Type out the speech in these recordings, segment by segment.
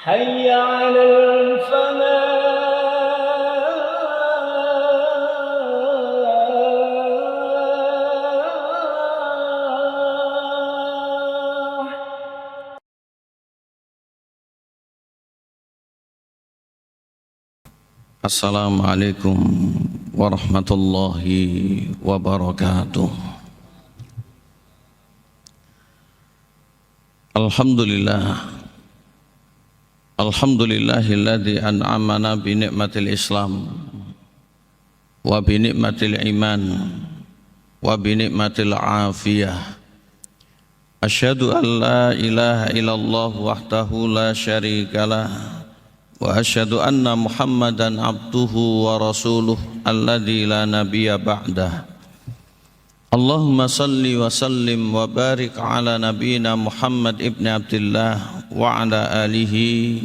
حي على الفلاح. Assalamualaikum warahmatullahi wabarakatuh. Alhamdulillahilladzi an'amana bi ni'matil Islam wa bi ni'matil iman wa bi ni'matil afiyah. Asyhadu an la ilaha illallah wahdahu la syarikalah wa asyhadu anna Muhammadan abduhu wa rasuluh alladzi la nabiyya ba'dah. Allahumma salli wa sallim wa barik ala nabiyyina Muhammad ibn Abdullah wa ala alihi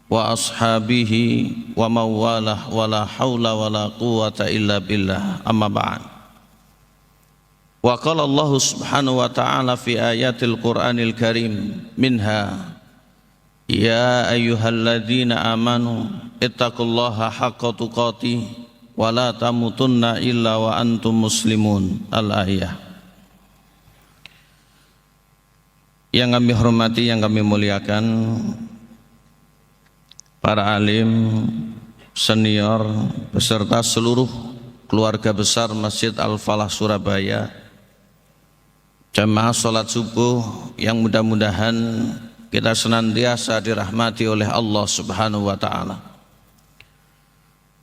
wa ashabihi wa mawalah wa la hawla wa la quwwata illa billah, amma ba'd. Wa qala Allah subhanahu wa ta'ala fi ayatil Qur'anil Karim minha ya ayyuhalladzina amanu ittaqullaha haqqa tuqatih wa la tamutunna illa wa antum muslimun. Al-ayah. Yang kami hormati, yang kami muliakan, para alim, senior, beserta seluruh keluarga besar Masjid Al-Falah Surabaya, jamaah sholat subuh yang mudah-mudahan kita senantiasa dirahmati oleh Allah subhanahu wa ta'ala.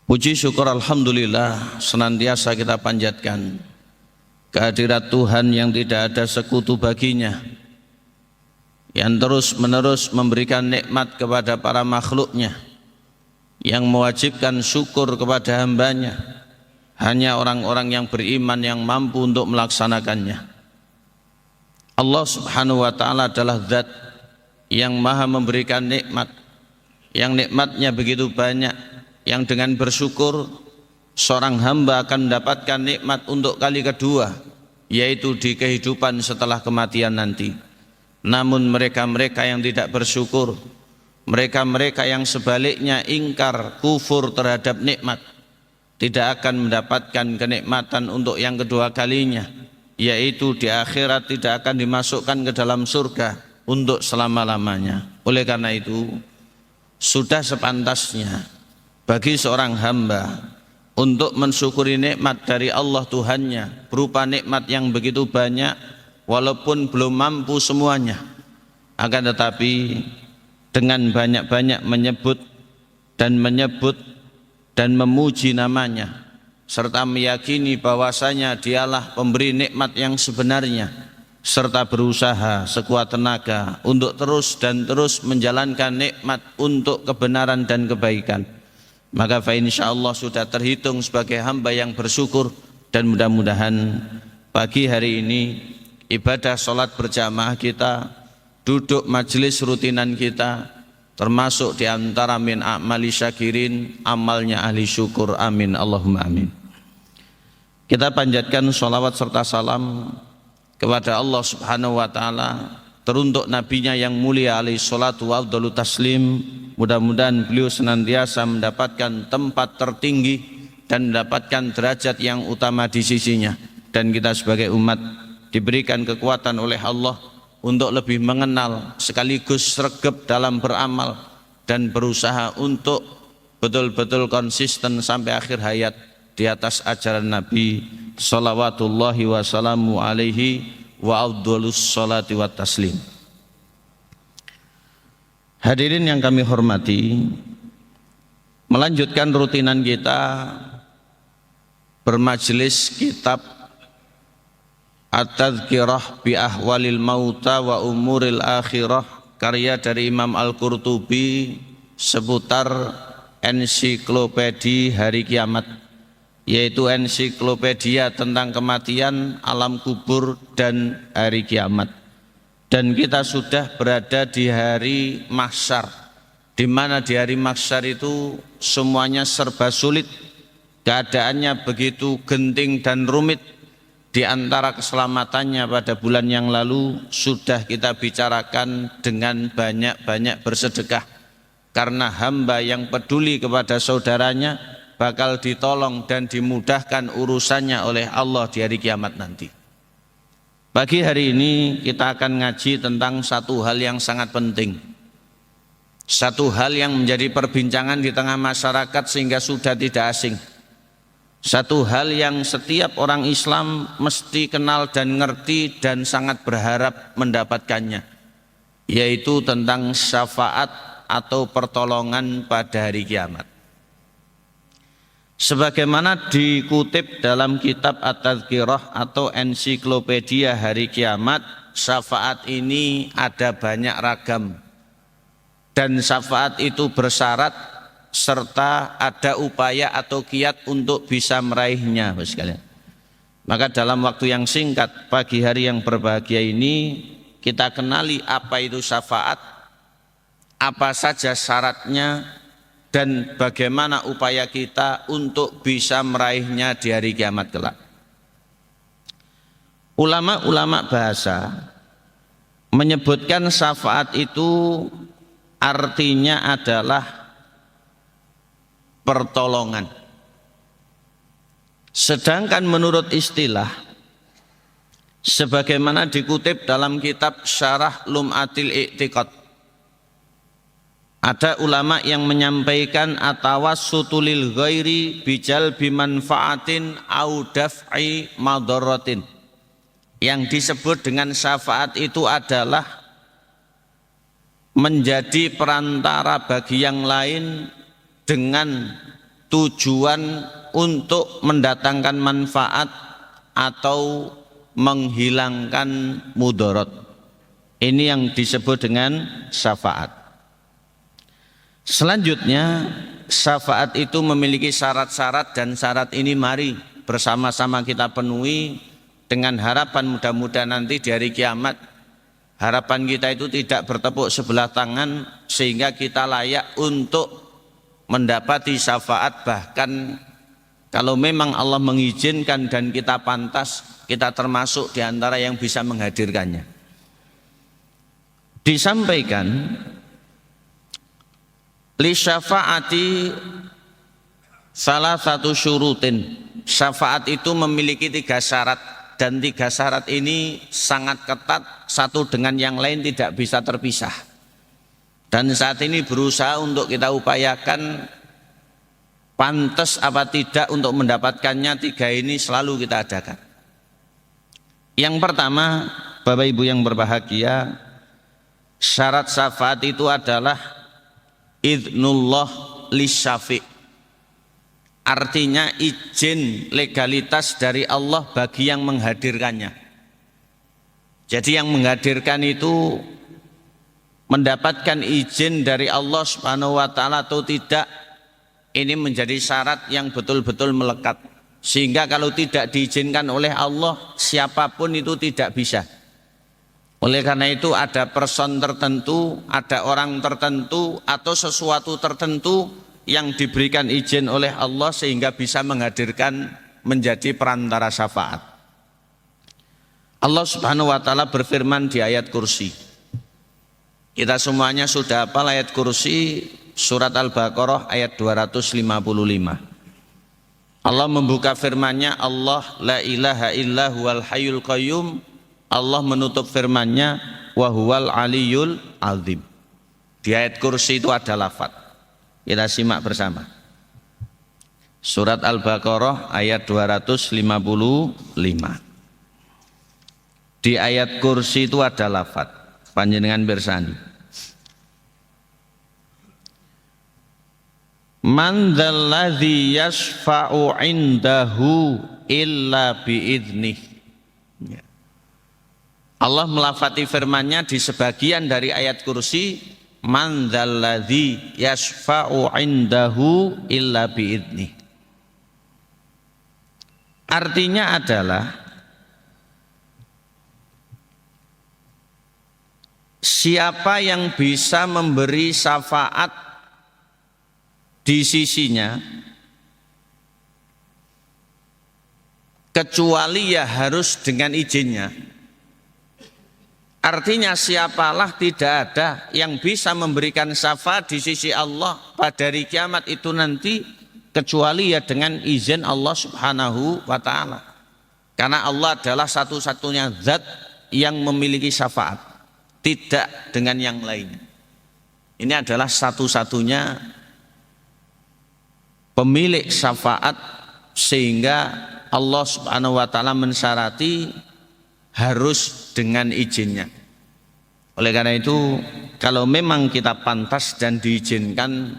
Puji syukur alhamdulillah senantiasa kita panjatkan kehadirat Tuhan yang tidak ada sekutu baginya, yang terus menerus memberikan nikmat kepada para makhluknya, yang mewajibkan syukur kepada hambanya. Hanya orang-orang yang beriman yang mampu untuk melaksanakannya. Allah subhanahu wa ta'ala adalah zat yang maha memberikan nikmat, yang nikmatnya begitu banyak, yang dengan bersyukur seorang hamba akan mendapatkan nikmat untuk kali kedua, yaitu di kehidupan setelah kematian nanti. Namun mereka-mereka yang tidak bersyukur, mereka-mereka yang sebaliknya ingkar, kufur terhadap nikmat, tidak akan mendapatkan kenikmatan untuk yang kedua kalinya, yaitu di akhirat tidak akan dimasukkan ke dalam surga untuk selama-lamanya. Oleh karena itu, sudah sepantasnya bagi seorang hamba untuk mensyukuri nikmat dari Allah Tuhannya berupa nikmat yang begitu banyak, walaupun belum mampu semuanya, akan tetapi dengan banyak-banyak menyebut dan memuji namanya, serta meyakini bahwasanya dialah pemberi nikmat yang sebenarnya, serta berusaha sekuat tenaga untuk terus dan terus menjalankan nikmat untuk kebenaran dan kebaikan, maka fa insyaallah sudah terhitung sebagai hamba yang bersyukur. Dan mudah-mudahan pagi hari ini ibadah sholat berjamaah kita, duduk majelis rutinan kita, termasuk diantara min a'mali syakirin, amalnya ahli syukur. Amin Allahumma amin. Kita panjatkan sholawat serta salam kepada Allah subhanahu wa ta'ala, teruntuk nabinya yang mulia alaihi salatu wa afdalu taslim. Mudah-mudahan beliau senantiasa mendapatkan tempat tertinggi dan mendapatkan derajat yang utama di sisinya, dan kita sebagai umat diberikan kekuatan oleh Allah untuk lebih mengenal sekaligus sregep dalam beramal dan berusaha untuk betul-betul konsisten sampai akhir hayat di atas ajaran Nabi salawatullahi wassalamu alaihi wa afdhalus salati wa taslim. Hadirin yang kami hormati, melanjutkan rutinan kita bermajelis kitab At-Tadhkirah bi Ahwalil Mauta wa Umuril Akhirah, karya dari Imam Al-Qurtubi, seputar ensiklopedi hari kiamat, yaitu ensiklopedia tentang kematian, alam kubur, dan hari kiamat. Dan kita sudah berada di hari mahsyar, di mana di hari mahsyar itu semuanya serba sulit, keadaannya begitu genting dan rumit. Di antara keselamatannya pada bulan yang lalu sudah kita bicarakan dengan banyak-banyak bersedekah, karena hamba yang peduli kepada saudaranya bakal ditolong dan dimudahkan urusannya oleh Allah di hari kiamat nanti. Pagi hari ini kita akan ngaji tentang satu hal yang sangat penting, satu hal yang menjadi perbincangan di tengah masyarakat sehingga sudah tidak asing, satu hal yang setiap orang Islam mesti kenal dan ngerti dan sangat berharap mendapatkannya, yaitu tentang syafaat atau pertolongan pada hari kiamat. Sebagaimana dikutip dalam kitab At-Tadhkirah atau ensiklopedia hari kiamat, syafaat ini ada banyak ragam dan syafaat itu bersyarat serta ada upaya atau kiat untuk bisa meraihnya, Bapak sekalian. Maka dalam waktu yang singkat pagi hari yang berbahagia ini kita kenali apa itu syafaat, apa saja syaratnya, dan bagaimana upaya kita untuk bisa meraihnya di hari kiamat kelak. Ulama-ulama bahasa menyebutkan syafaat itu artinya adalah pertolongan. Sedangkan menurut istilah sebagaimana dikutip dalam kitab Syarah Lum'atil I'tiqad, ada ulama yang menyampaikan atawassutu lil ghairi bijal bimanfaatin au daf'i madaratin. Yang disebut dengan syafaat itu adalah menjadi perantara bagi yang lain dengan tujuan untuk mendatangkan manfaat atau menghilangkan mudarat. Ini yang disebut dengan syafaat. Selanjutnya, syafaat itu memiliki syarat-syarat dan syarat ini mari bersama-sama kita penuhi dengan harapan mudah-mudahan nanti di hari kiamat harapan kita itu tidak bertepuk sebelah tangan sehingga kita layak untuk mendapati syafaat, bahkan kalau memang Allah mengizinkan dan kita pantas, kita termasuk di antara yang bisa menghadirkannya. Disampaikan li syafaati salah satu syurutin. Syafaat itu memiliki 3 syarat dan 3 syarat ini sangat ketat, satu dengan yang lain tidak bisa terpisah. Dan saat ini berusaha untuk kita upayakan pantas apa tidak untuk mendapatkannya. 3 ini selalu kita adakan. Yang pertama, Bapak Ibu yang berbahagia, syarat syafaat itu adalah idznullah lisyafi'. Artinya izin legalitas dari Allah bagi yang menghadirkannya. Jadi yang menghadirkan itu mendapatkan izin dari Allah Subhanahu wa taala atau tidak, ini menjadi syarat yang betul-betul melekat. Sehingga kalau tidak diizinkan oleh Allah, siapapun itu tidak bisa. Oleh karena itu ada person tertentu, ada orang tertentu atau sesuatu tertentu yang diberikan izin oleh Allah sehingga bisa menghadirkan menjadi perantara syafaat. Allah Subhanahu wa taala berfirman di ayat kursi. Kita semuanya sudah hafal ayat kursi surat Al-Baqarah ayat 255. Allah membuka firman-Nya, Allah la ilaha illa huwal hayyul qayyum. Allah menutup firman-Nya, wa huwal aliyyul azim. Di ayat kursi itu ada lafaz. Kita simak bersama. Surat Al-Baqarah ayat 255. Di ayat kursi itu ada lafaz. Panjenengan bersani. Man dzalladzi yashfa'u 'indahu illa bi'idnih. Allah melafati firman-Nya di sebagian dari ayat kursi, man dzalladzi yashfa'u 'indahu illa bi'idnih. Artinya adalah siapa yang bisa memberi syafaat di sisinya kecuali ya harus dengan izinnya. Artinya siapalah tidak ada yang bisa memberikan syafaat di sisi Allah pada hari kiamat itu nanti kecuali ya dengan izin Allah Subhanahu wa taala. Karena Allah adalah satu-satunya zat yang memiliki syafaat, tidak dengan yang lain. Ini adalah satu-satunya pemilik syafaat sehingga Allah Subhanahu wa taala mensyarati harus dengan izinnya. Oleh karena itu, kalau memang kita pantas dan diizinkan,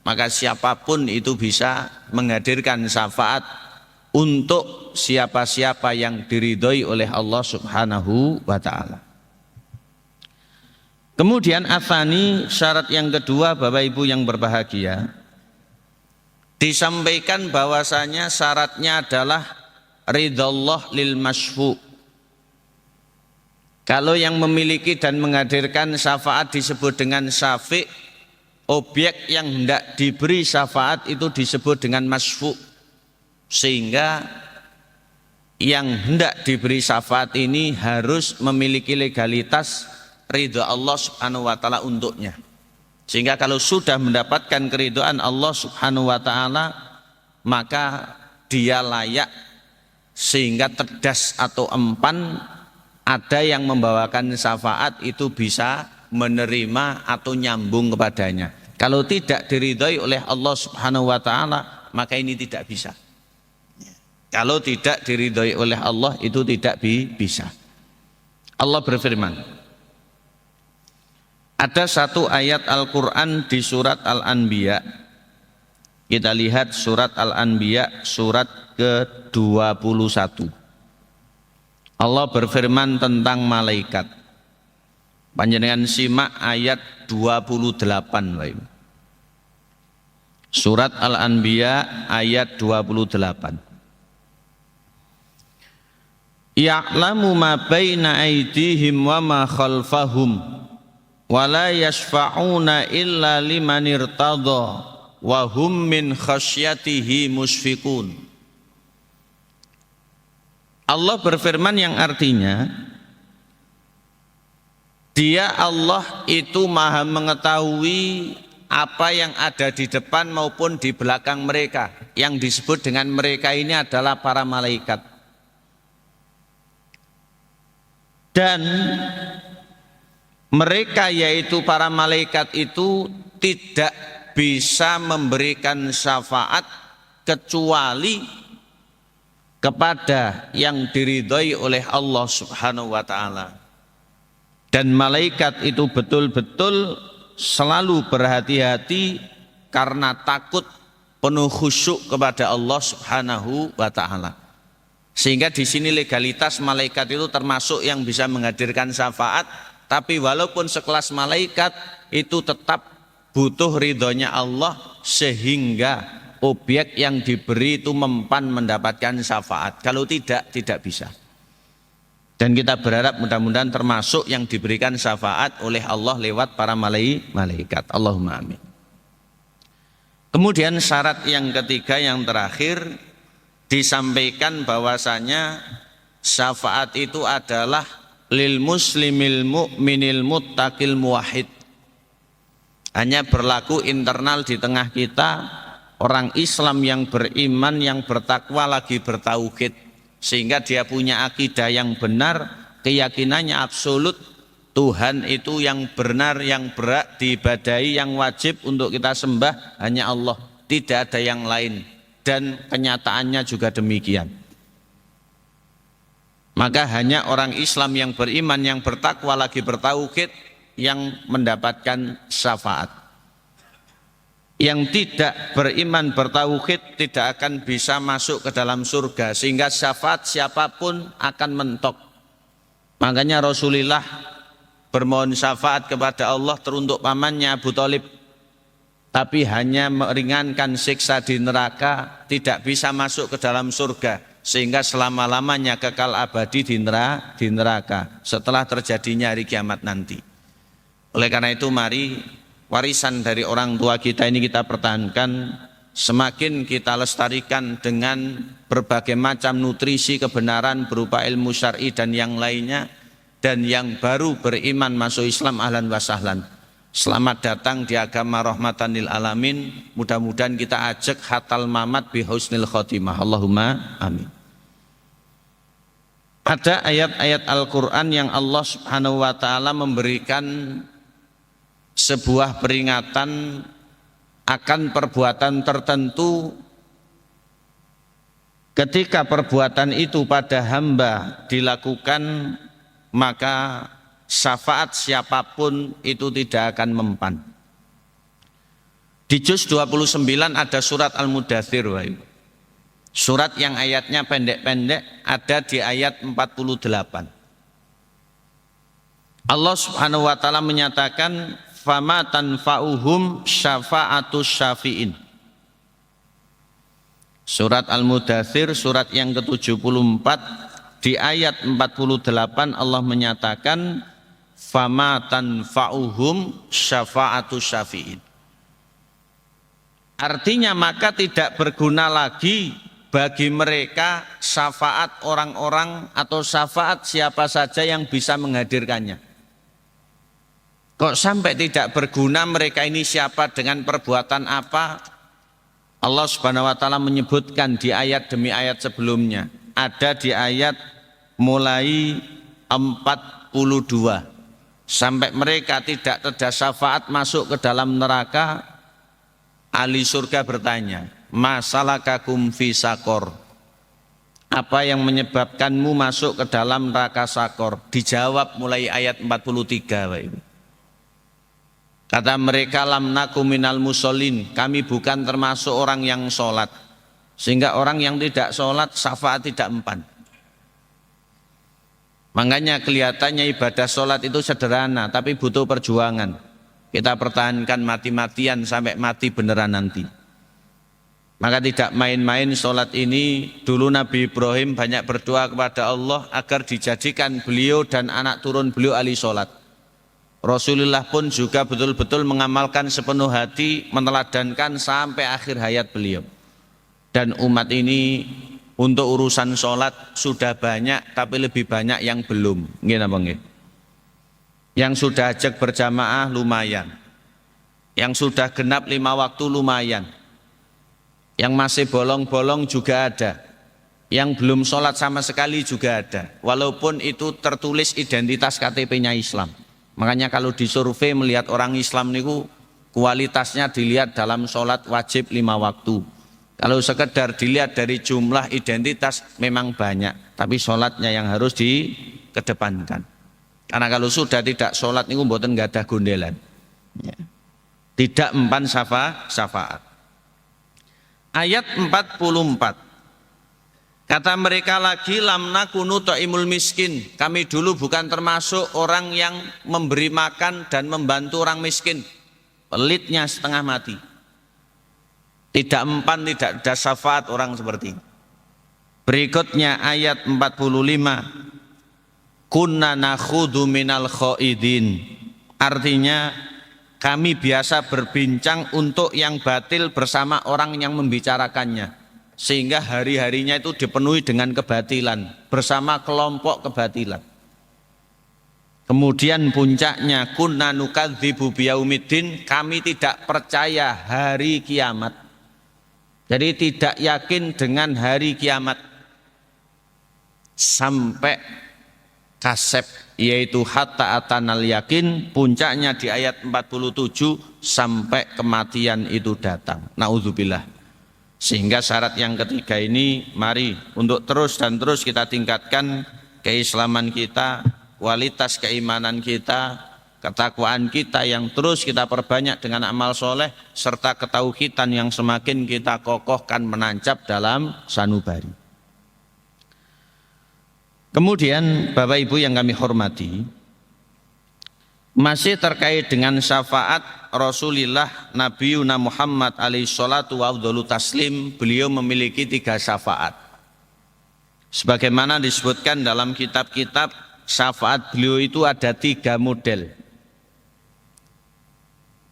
maka siapapun itu bisa menghadirkan syafaat untuk siapa-siapa yang diridhoi oleh Allah Subhanahu wa taala. Kemudian atsani, syarat yang kedua Bapak Ibu yang berbahagia, disampaikan bahwasanya syaratnya adalah ridhallah lil masyfu'. Kalau yang memiliki dan menghadirkan syafaat disebut dengan syafi', objek yang hendak diberi syafaat itu disebut dengan masyfu'. Sehingga yang hendak diberi syafaat ini harus memiliki legalitas ridha Allah Subhanahu wa taala untuknya. Sehingga kalau sudah mendapatkan keridhaan Allah Subhanahu wa taala, maka dia layak sehingga cerdas atau empan ada yang membawakan syafaat itu bisa menerima atau nyambung kepadanya. Kalau tidak diridhoi oleh Allah Subhanahu wa taala, maka ini tidak bisa. Kalau tidak diridhoi oleh Allah itu tidak bisa. Allah berfirman, ada satu ayat Al-Quran di surat Al-Anbiya. Kita lihat surat Al-Anbiya surat ke-21. Allah berfirman tentang malaikat. Panjenengan simak ayat 28. Surat Al-Anbiya ayat 28. Ya'lamu ma baina aydihim wa ma khalfahum wa la yashfa'una illa liman irtadha wa hum min khasyatihi musfiqun. Allah berfirman yang artinya Dia Allah itu maha mengetahui apa yang ada di depan maupun di belakang mereka. Yang disebut dengan mereka ini adalah para malaikat. Dan mereka yaitu para malaikat itu tidak bisa memberikan syafaat kecuali kepada yang diridhoi oleh Allah Subhanahu wa taala. Dan malaikat itu betul-betul selalu berhati-hati karena takut, penuh khusyuk kepada Allah Subhanahu wa taala. Sehingga di sini legalitas malaikat itu termasuk yang bisa menghadirkan syafaat, tapi walaupun sekelas malaikat itu tetap butuh ridhonya Allah sehingga objek yang diberi itu mempan mendapatkan syafaat. Kalau tidak bisa. Dan kita berharap mudah-mudahan termasuk yang diberikan syafaat oleh Allah lewat para malaikat. Allahumma amin. Kemudian syarat yang ketiga yang terakhir disampaikan bahwasanya syafaat itu adalah lil muslimil mu'minil muttaqil muwahhid. Hanya berlaku internal di tengah kita, orang Islam yang beriman, yang bertakwa lagi bertauhid, sehingga dia punya akidah yang benar, keyakinannya absolut, Tuhan itu yang benar, yang berhak diibadahi, yang wajib untuk kita sembah hanya Allah, tidak ada yang lain, dan kenyataannya juga demikian. Maka hanya orang Islam yang beriman, yang bertakwa lagi bertauhid yang mendapatkan syafaat. Yang tidak beriman bertauhid tidak akan bisa masuk ke dalam surga, sehingga syafaat siapapun akan mentok. Makanya Rasulullah bermohon syafaat kepada Allah teruntuk pamannya Abu Thalib, tapi hanya meringankan siksa di neraka, tidak bisa masuk ke dalam surga, sehingga selama-lamanya kekal abadi di neraka setelah terjadinya hari kiamat nanti. Oleh karena itu mari warisan dari orang tua kita ini kita pertahankan, semakin kita lestarikan dengan berbagai macam nutrisi kebenaran berupa ilmu syar'i dan yang lainnya, dan yang baru beriman masuk Islam ahlan wa sahlan. Selamat datang di agama rahmatan lil alamin. Mudah-mudahan kita ajak hatal mamat bi husnil khotimah. Allahumma amin. Ada ayat-ayat Al-Quran yang Allah Subhanahu wa ta'ala memberikan sebuah peringatan akan perbuatan tertentu. Ketika perbuatan itu pada hamba dilakukan, maka syafaat siapapun itu tidak akan mempan. Di juz 29 ada surat Al-Mudaththir. Surat yang ayatnya pendek-pendek ada di ayat 48. Allah Subhanahu wa ta'ala menyatakan fama tanfa'uhum syafa'atus syafi'in. Surat Al-Mudaththir surat yang ke-74 di ayat 48 Allah menyatakan fama tanfa'uhum syafa'atus syafi'in. Artinya maka tidak berguna lagi bagi mereka syafaat orang-orang atau syafaat siapa saja yang bisa menghadirkannya. Kok sampai tidak berguna mereka ini siapa dengan perbuatan apa? Allah Subhanahu wa ta'ala menyebutkan di ayat demi ayat sebelumnya. Ada di ayat mulai 42. Sampai mereka tidak ada syafaat masuk ke dalam neraka, ahli surga bertanya, masalakakum fi sakor, apa yang menyebabkanmu masuk ke dalam neraka sakor? Dijawab mulai ayat 43. Kata mereka, lam nakum minal musholin, kami bukan termasuk orang yang sholat. Sehingga orang yang tidak sholat syafaat tidak mempan. Makanya kelihatannya ibadah sholat itu sederhana, tapi butuh perjuangan. Kita pertahankan mati-matian sampai mati beneran nanti. Maka tidak main-main sholat ini. Dulu Nabi Ibrahim banyak berdoa kepada Allah agar dijadikan beliau dan anak turun beliau ahli sholat. Rasulullah pun juga betul-betul mengamalkan sepenuh hati, meneladankan sampai akhir hayat beliau. Dan umat ini untuk urusan sholat sudah banyak, tapi lebih banyak yang belum. Yang sudah ajak berjamaah lumayan, yang sudah genap 5 waktu lumayan, yang masih bolong-bolong juga ada, yang belum sholat sama sekali juga ada, walaupun itu tertulis identitas KTP-nya Islam. Makanya kalau disurvei melihat orang Islam niku kualitasnya dilihat dalam sholat wajib 5 waktu. Kalau sekedar dilihat dari jumlah identitas memang banyak, tapi sholatnya yang harus dikedepankan. Karena kalau sudah tidak sholat niku mboten nggak ada gondelan, tidak mempan syafaat. Ayat 44. Kata mereka lagi, lam nakunu ta'imul miskin. Kami dulu bukan termasuk orang yang memberi makan dan membantu orang miskin. Pelitnya setengah mati. Tidak mempan, tidak ada syafaat orang seperti ini. Berikutnya ayat 45. Kunna nakhudu minal khaidin. Artinya kami biasa berbincang untuk yang batil bersama orang yang membicarakannya, sehingga hari-harinya itu dipenuhi dengan kebatilan bersama kelompok kebatilan. Kemudian puncaknya kunna nukadzibu biyaumiddin, kami tidak percaya hari kiamat. Jadi tidak yakin dengan hari kiamat sampai kasep, yaitu hatta atanal yakin, puncaknya di ayat 47 sampai kematian itu datang. Naudzubillah. Sehingga syarat yang ketiga ini mari untuk terus dan terus kita tingkatkan keislaman kita, kualitas keimanan kita, ketakwaan kita yang terus kita perbanyak dengan amal soleh, serta ketauhidan yang semakin kita kokohkan menancap dalam sanubari. Kemudian Bapak Ibu yang kami hormati, masih terkait dengan syafaat Rasulullah Nabi Muhammad alaihi salatu wa afdhalu taslim, beliau memiliki 3 syafaat. Sebagaimana disebutkan dalam kitab-kitab, syafaat beliau itu ada 3 model.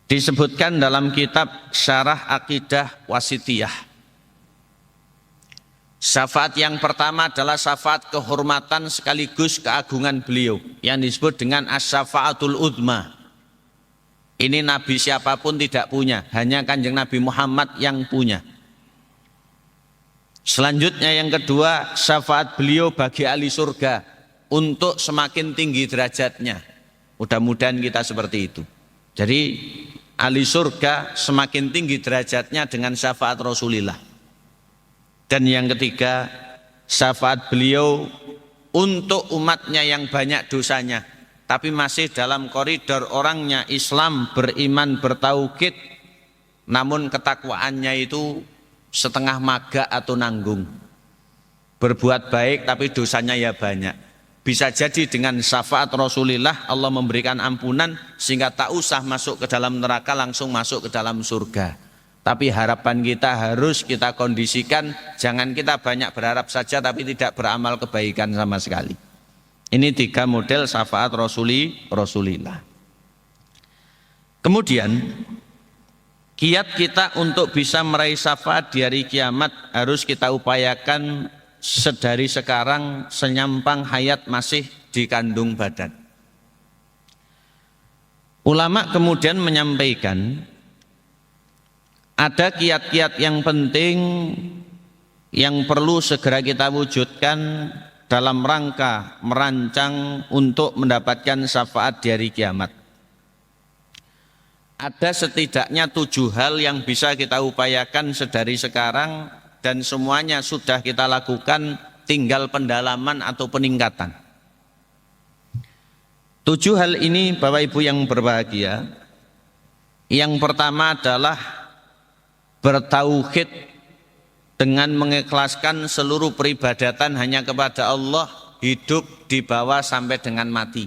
Disebutkan dalam kitab Syarah Aqidah Wasitiyah. Syafaat yang pertama adalah syafaat kehormatan sekaligus keagungan beliau yang disebut dengan as-syafaatul uzma. Ini Nabi siapapun tidak punya, hanya Kanjeng Nabi Muhammad yang punya. Selanjutnya yang kedua, syafaat beliau bagi ahli surga untuk semakin tinggi derajatnya. Mudah-mudahan kita seperti itu. Jadi ahli surga semakin tinggi derajatnya dengan syafaat Rasulullah. Dan yang ketiga, syafaat beliau untuk umatnya yang banyak dosanya, tapi masih dalam koridor orangnya Islam, beriman, bertauhid, namun ketakwaannya itu setengah maga atau nanggung. Berbuat baik tapi dosanya ya banyak. Bisa jadi dengan syafaat Rasulullah Allah memberikan ampunan sehingga tak usah masuk ke dalam neraka, langsung masuk ke dalam surga. Tapi harapan kita harus kita kondisikan, jangan kita banyak berharap saja tapi tidak beramal kebaikan sama sekali. Ini 3 model syafaat Rasulullah. Kemudian kiat kita untuk bisa meraih syafaat di hari kiamat harus kita upayakan sedari sekarang senyampang hayat masih dikandung badan. Ulama kemudian menyampaikan ada kiat-kiat yang penting yang perlu segera kita wujudkan dalam rangka merancang untuk mendapatkan syafaat di hari kiamat. Ada setidaknya 7 hal yang bisa kita upayakan sedari sekarang dan semuanya sudah kita lakukan, tinggal pendalaman atau peningkatan. 7 hal ini Bapak Ibu yang berbahagia, yang pertama adalah bertauhid dengan mengikhlaskan seluruh peribadatan hanya kepada Allah, hidup di bawah sampai dengan mati.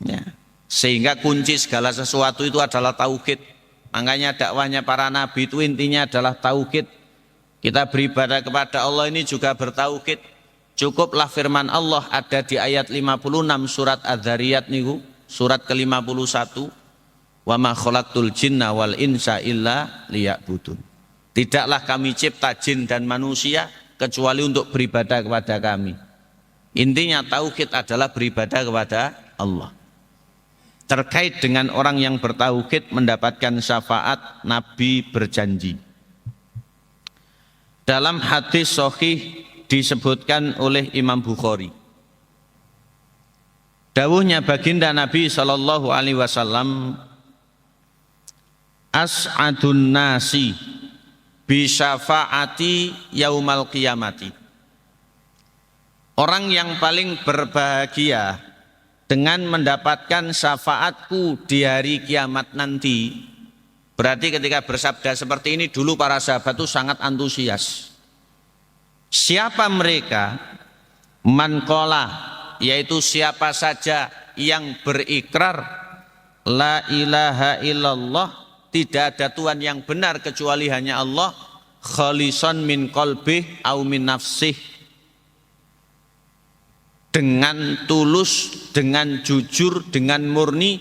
Ya. Sehingga kunci segala sesuatu itu adalah tauhid. Makanya dakwahnya para nabi itu intinya adalah tauhid. Kita beribadah kepada Allah ini juga bertauhid. Cukuplah firman Allah ada di ayat 56 surat Adz-Dzariyat niku, surat ke-51. Wa ma khalaqtul jinna wal insa illa liya'budun. Tidaklah kami cipta jin dan manusia kecuali untuk beribadah kepada kami. Intinya tauhid adalah beribadah kepada Allah. Terkait dengan orang yang bertauhid mendapatkan syafaat, Nabi berjanji. Dalam hadis sahih disebutkan oleh Imam Bukhari. Dawuhnya baginda Nabi sallallahu alaihi wasallam, as'adun nasi bi syafaati yaumal qiyamati. Orang yang paling berbahagia dengan mendapatkan syafaatku di hari kiamat nanti. Berarti ketika bersabda seperti ini dulu para sahabat itu sangat antusias. Siapa mereka? Man qala, yaitu siapa saja yang berikrar la ilaha illallah, tidak ada Tuhan yang benar kecuali hanya Allah, khalisan min qalbih au min nafsih, dengan tulus, dengan jujur, dengan murni,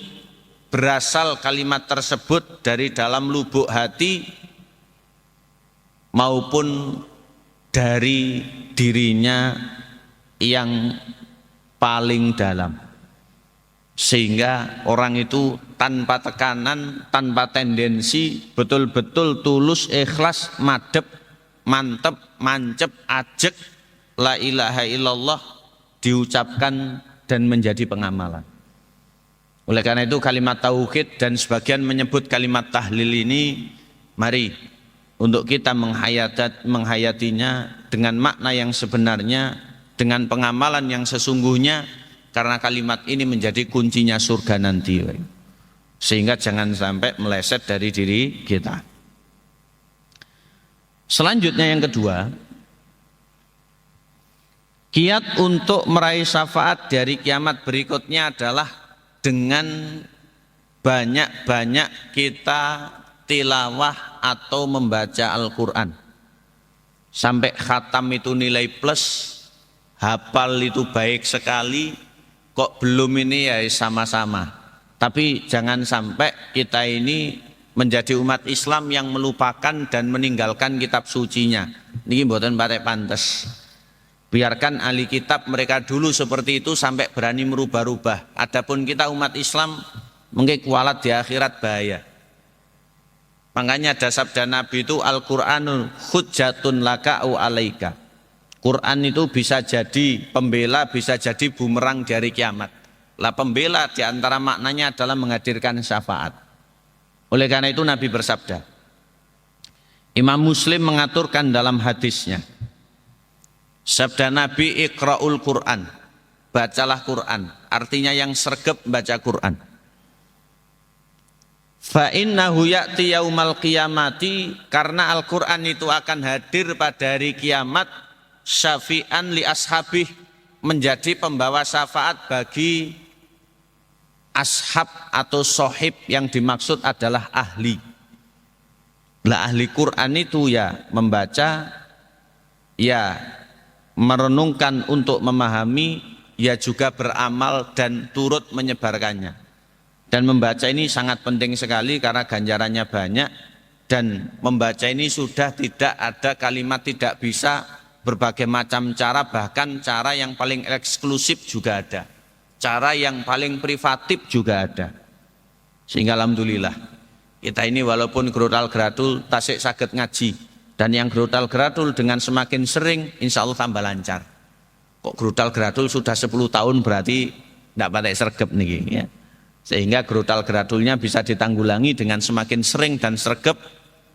berasal kalimat tersebut dari dalam lubuk hati maupun dari dirinya yang paling dalam. Sehingga orang itu tanpa tekanan, tanpa tendensi, betul-betul tulus, ikhlas, madep, mantep, mancep, ajek, la ilaha illallah diucapkan dan menjadi pengamalan. Oleh karena itu kalimat tauhid dan sebagian menyebut kalimat tahlil ini, mari untuk kita menghayatinya dengan makna yang sebenarnya, dengan pengamalan yang sesungguhnya, karena kalimat ini menjadi kuncinya surga nanti. Sehingga jangan sampai meleset dari diri kita. Selanjutnya yang kedua, kiat untuk meraih syafaat dari kiamat berikutnya adalah dengan banyak-banyak kita tilawah atau membaca Al-Quran. Sampai khatam itu nilai plus, hafal itu baik sekali, kok belum ini ya sama-sama. Tapi jangan sampai kita ini menjadi umat Islam yang melupakan dan meninggalkan kitab sucinya. Niki mboten patek pantes. Biarkan ahli kitab mereka dulu seperti itu sampai berani merubah-rubah. Adapun kita umat Islam mungkin kualat di akhirat bahaya. Makanya ada sabda Nabi itu Al-Qur'anul hujjatun laka au alaika. Quran itu bisa jadi pembela, bisa jadi bumerang di hari kiamat. Lah pembela diantara maknanya adalah menghadirkan syafaat. Oleh karena itu Nabi bersabda, Imam Muslim mengaturkan dalam hadisnya, sabda Nabi Iqra'ul Quran, bacalah Quran, artinya yang sregep baca Quran. Fa innahu ya'ti yaumal qiyamati, karena Al-Quran itu akan hadir pada hari kiamat, syafi'an li ashabih, menjadi pembawa syafaat bagi ashab atau sohib, yang dimaksud adalah ahli. Lah ahli Quran itu ya membaca, ya merenungkan untuk memahami, ya juga beramal dan turut menyebarkannya. Dan membaca ini sangat penting sekali karena ganjarannya banyak, dan membaca ini sudah tidak ada kalimat tidak bisa, berbagai macam cara, bahkan cara yang paling eksklusif juga ada. Cara yang paling privatif juga ada. Sehingga alhamdulillah kita ini walaupun gerotal geratul tasik saged ngaji, dan yang gerotal geratul dengan semakin sering insya Allah tambah lancar. Kok gerotal geratul sudah 10 tahun berarti tidak patek sregep nih ya. Sehingga gerotal geratulnya bisa ditanggulangi dengan semakin sering dan sregep,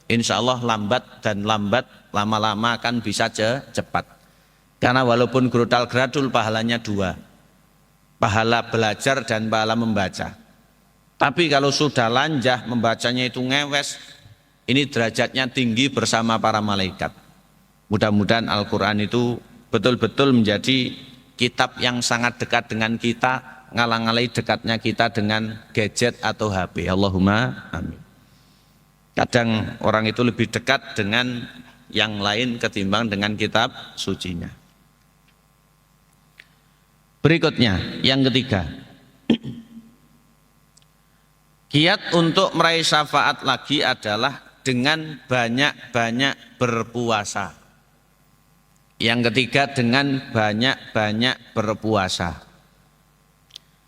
insya Allah lambat dan lambat lama-lama akan bisa cepat. Karena walaupun gerotal geratul pahalanya 2, pahala belajar dan pahala membaca. Tapi kalau sudah lanjah membacanya itu ngewes, ini derajatnya tinggi bersama para malaikat. Mudah-mudahan Al-Quran itu betul-betul menjadi kitab yang sangat dekat dengan kita, ngalang-alai dekatnya kita dengan gadget atau HP. Allahumma amin. Kadang orang itu lebih dekat dengan yang lain ketimbang dengan kitab sucinya. Berikutnya, yang ketiga, kiat untuk meraih syafaat lagi adalah dengan banyak-banyak berpuasa. Yang ketiga, dengan banyak-banyak berpuasa.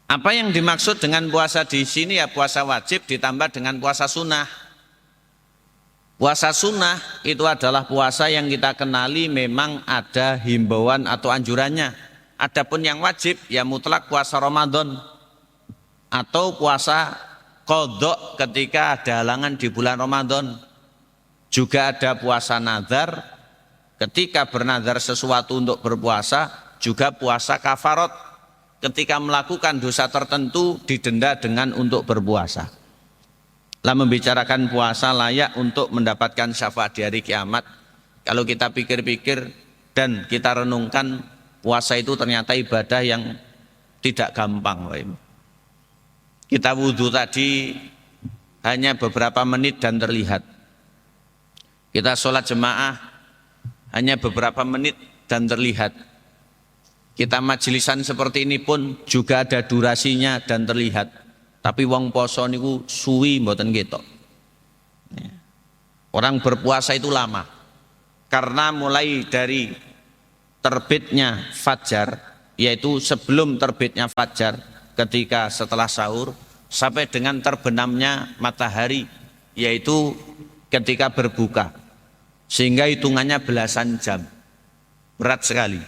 Apa yang dimaksud dengan puasa di sini? Ya puasa wajib ditambah dengan puasa sunnah. Puasa sunnah itu adalah puasa yang kita kenali memang ada himbauan atau anjurannya. Adapun yang wajib ya mutlak puasa Ramadan atau puasa qadha ketika ada halangan di bulan Ramadan. Juga ada puasa nazar ketika bernazar sesuatu untuk berpuasa, juga puasa kafarat ketika melakukan dosa tertentu didenda dengan untuk berpuasa. Lah membicarakan puasa layak untuk mendapatkan syafaat di hari kiamat. Kalau kita pikir-pikir dan kita renungkan, puasa itu ternyata ibadah yang tidak gampang. Kita wudhu tadi hanya beberapa menit dan terlihat. Kita sholat jemaah hanya beberapa menit dan terlihat. Kita majelisan seperti ini pun juga ada durasinya dan terlihat. Tapi wong poso niku suwi mboten ketok. Orang berpuasa itu lama. Karena mulai dari terbitnya fajar, yaitu sebelum terbitnya fajar ketika setelah sahur, sampai dengan terbenamnya matahari, yaitu ketika berbuka, sehingga hitungannya belasan jam. Berat sekali.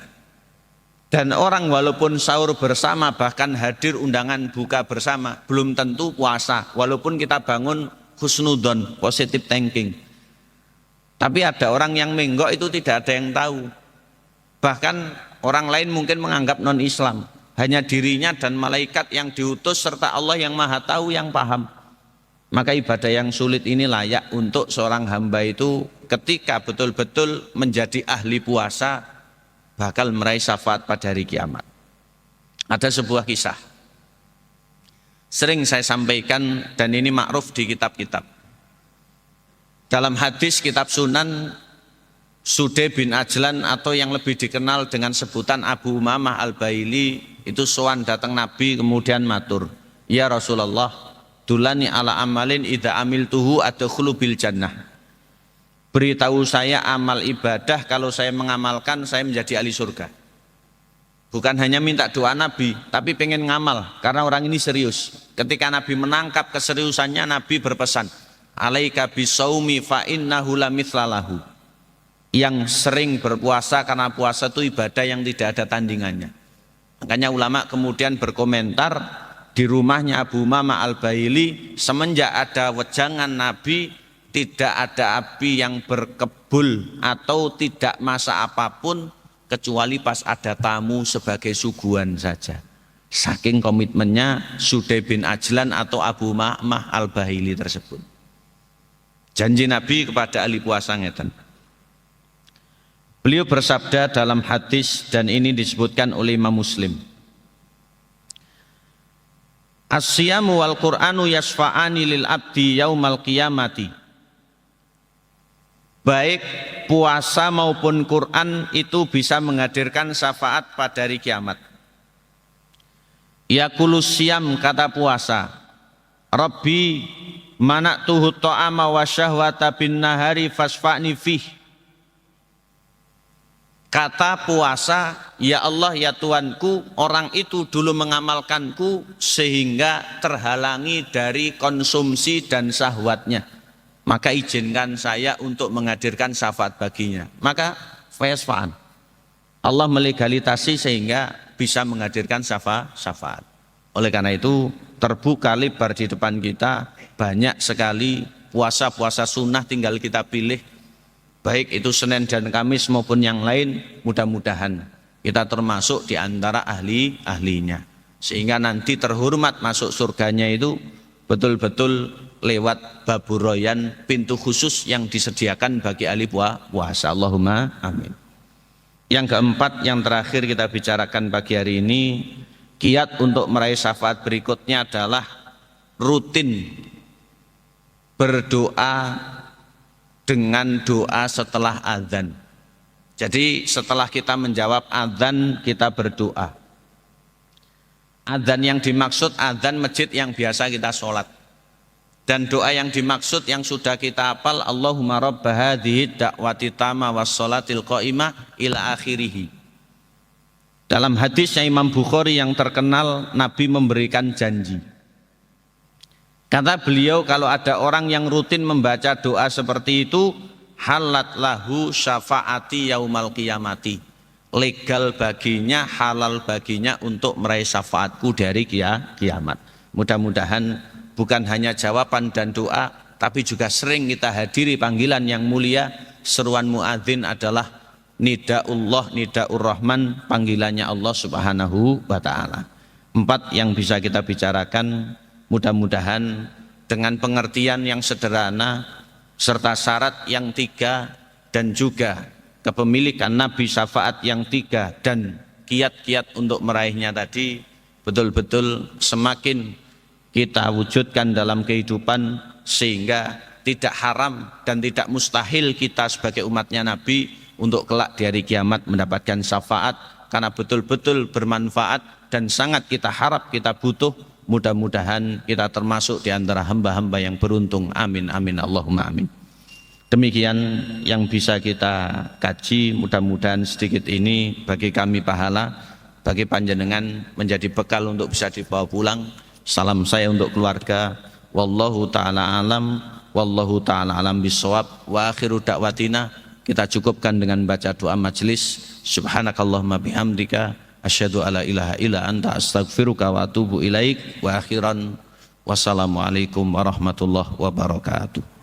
Dan orang walaupun sahur bersama, bahkan hadir undangan buka bersama, belum tentu puasa, walaupun kita bangun husnudon, positive thinking. Tapi ada orang yang menggok itu tidak ada yang tahu. Bahkan orang lain mungkin menganggap non-Islam. Hanya dirinya dan malaikat yang diutus serta Allah yang maha tahu yang paham. Maka ibadah yang sulit ini layak untuk seorang hamba itu ketika betul-betul menjadi ahli puasa bakal meraih syafaat pada hari kiamat. Ada sebuah kisah sering saya sampaikan dan ini makruf di kitab-kitab. Dalam hadis kitab Sunan, Sudai bin Ajlan atau yang lebih dikenal dengan sebutan Abu Umamah Al-Baili itu sowan datang Nabi kemudian matur, "Ya Rasulullah, dulani ala amalin idza amiltuhu adkhulu bil jannah. Beritahu saya amal ibadah, kalau saya mengamalkan saya menjadi ahli surga. Bukan hanya minta doa Nabi, tapi pengen ngamal karena orang ini serius. Ketika Nabi menangkap keseriusannya, Nabi berpesan, alaika bisaumi fa innahu la mithlalahu. Yang sering berpuasa, karena puasa itu ibadah yang tidak ada tandingannya. Makanya ulama kemudian berkomentar di rumahnya Abu Umamah Al-Bahili, semenjak ada wejangan Nabi, tidak ada api yang berkebul atau tidak masak apapun kecuali pas ada tamu sebagai suguhan saja. Saking komitmennya Sudai bin Ajlan atau Abu Umamah Al-Bahili tersebut. Janji Nabi kepada ahli puasa ngeten. Beliau bersabda dalam hadis, dan ini disebutkan oleh Imam Muslim. As-siyamu wal Qur'anu yasfa'ani lil abdi yaumal qiyamati. Baik puasa maupun Quran itu bisa menghadirkan syafaat pada hari kiamat. Yaqulus siyam, kata puasa, Rabbi mana'tuhu ta'ama wa syahwata bin nahari fasfa'ni fih. Kata puasa, ya Allah ya Tuanku, orang itu dulu mengamalkanku sehingga terhalangi dari konsumsi dan syahwatnya. Maka izinkan saya untuk menghadirkan syafaat baginya. Maka fayasfa'an. Allah melegalitasi sehingga bisa menghadirkan syafaat. Oleh karena itu terbuka lebar di depan kita banyak sekali puasa-puasa sunnah, tinggal kita pilih. Baik itu Senin dan Kamis maupun yang lain, mudah-mudahan kita termasuk di antara ahli-ahlinya. Sehingga nanti terhormat masuk surganya itu betul-betul lewat baburoyan, pintu khusus yang disediakan bagi ahli puasa. Allahumma amin. Yang keempat, yang terakhir kita bicarakan pagi hari ini, kiat untuk meraih syafaat berikutnya adalah rutin berdoa dengan doa setelah azan. Jadi setelah kita menjawab azan, kita berdoa. Azan yang dimaksud azan masjid yang biasa kita sholat. Dan doa yang dimaksud yang sudah kita hafal, Allahumma rabba hadhihi da'wati tama was sholatil qa'imah ila akhirih. Dalam hadisnya Imam Bukhari yang terkenal, Nabi memberikan janji. Kata beliau, kalau ada orang yang rutin membaca doa seperti itu, halat lahu syafaati yaumal qiyamati. Legal baginya, halal baginya untuk meraih syafaatku dari kiamat. Mudah-mudahan bukan hanya jawaban dan doa, tapi juga sering kita hadiri panggilan yang mulia. Seruan muadzin adalah nidaullah, nidaur rahman, panggilannya Allah subhanahu wa ta'ala. 4 yang bisa kita bicarakan, mudah-mudahan dengan pengertian yang sederhana serta syarat yang 3 dan juga kepemilikan Nabi syafaat yang 3 dan kiat-kiat untuk meraihnya tadi betul-betul semakin kita wujudkan dalam kehidupan, sehingga tidak haram dan tidak mustahil kita sebagai umatnya Nabi untuk kelak di hari kiamat mendapatkan syafaat, karena betul-betul bermanfaat dan sangat kita harap, kita butuh. Mudah-mudahan kita termasuk di antara hamba-hamba yang beruntung. Amin, amin, Allahumma amin. Demikian yang bisa kita kaji, mudah-mudahan sedikit ini bagi kami pahala, bagi panjenengan menjadi bekal untuk bisa dibawa pulang. Salam saya untuk keluarga. Wallahu ta'ala alam, wallahu ta'ala alam bisawab. Wa akhiru da'watina, kita cukupkan dengan baca doa majelis. Subhanakallahumma bihamdika asyhadu alla ilaha illa anta astaghfiruka wa atubu ilaik. Wa akhiran wassalamualaikum warahmatullahi wabarakatuh.